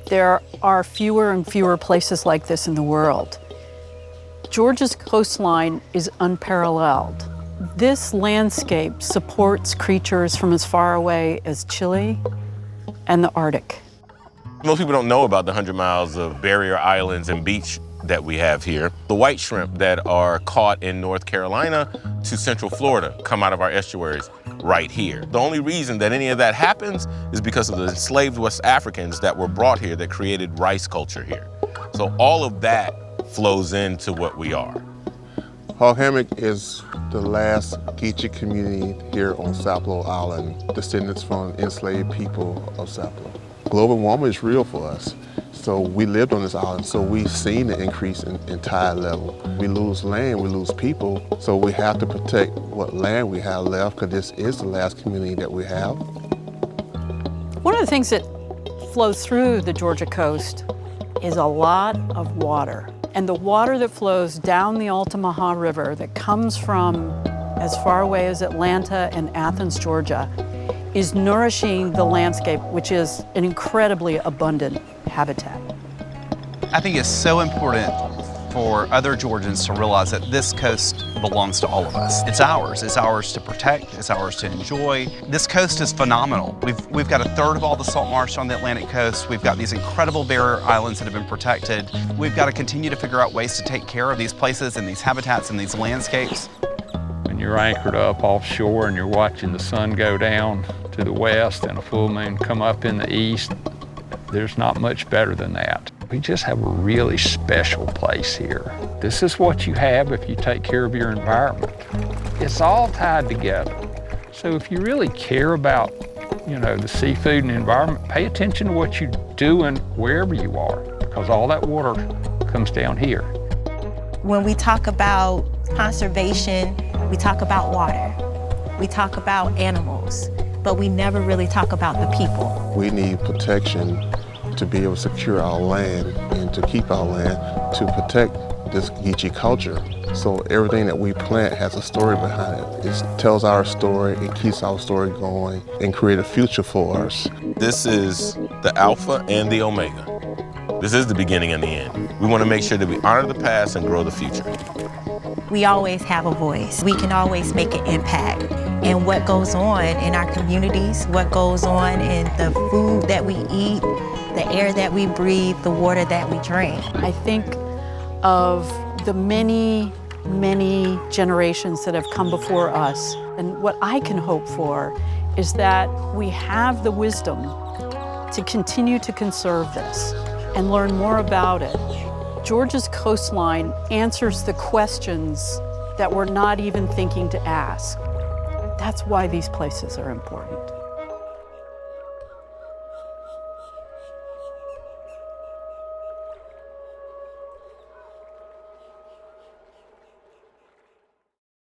There are fewer and fewer places like this in the world. Georgia's coastline is unparalleled. This landscape supports creatures from as far away as Chile and the Arctic. Most people don't know about the 100 miles of barrier islands and beach that we have here. The white shrimp that are caught in North Carolina to Central Florida come out of our estuaries right here. The only reason that any of that happens is because of the enslaved West Africans that were brought here that created rice culture here. So all of that flows into what we are. Hog Hammock is the last Geechee community here on Sapelo Island, descendants from enslaved people of Sapelo. Global warming is real for us. So we lived on this island, so we've seen the increase in tide level. We lose land, we lose people, so we have to protect what land we have left, because this is the last community that we have. One of the things that flows through the Georgia coast is a lot of water. And the water that flows down the Altamaha River that comes from as far away as Atlanta and Athens, Georgia, is nourishing the landscape, which is an incredibly abundant habitat. I think it's so important for other Georgians to realize that this coast belongs to all of us. It's ours to protect, it's ours to enjoy. This coast is phenomenal. We've got a third of all the salt marsh on the Atlantic coast. We've got these incredible barrier islands that have been protected. We've got to continue to figure out ways to take care of these places and these habitats and these landscapes. When you're anchored up offshore and you're watching the sun go down to the west and a full moon come up in the east, there's not much better than that. We just have a really special place here. This is what you have if you take care of your environment. It's all tied together. So if you really care about, the seafood and the environment, pay attention to what you're doing wherever you are, because all that water comes down here. When we talk about conservation, we talk about water, we talk about animals, but we never really talk about the people. We need protection to be able to secure our land and to keep our land, to protect this Geechee culture. So everything that we plant has a story behind it. It tells our story, it keeps our story going, and create a future for us. This is the Alpha and the Omega. This is the beginning and the end. We want to make sure that we honor the past and grow the future. We always have a voice. We can always make an impact. And what goes on in our communities, what goes on in the food that we eat, the air that we breathe, the water that we drink. I think of the many, many generations that have come before us. And what I can hope for is that we have the wisdom to continue to conserve this and learn more about it. Georgia's coastline answers the questions that we're not even thinking to ask. That's why these places are important.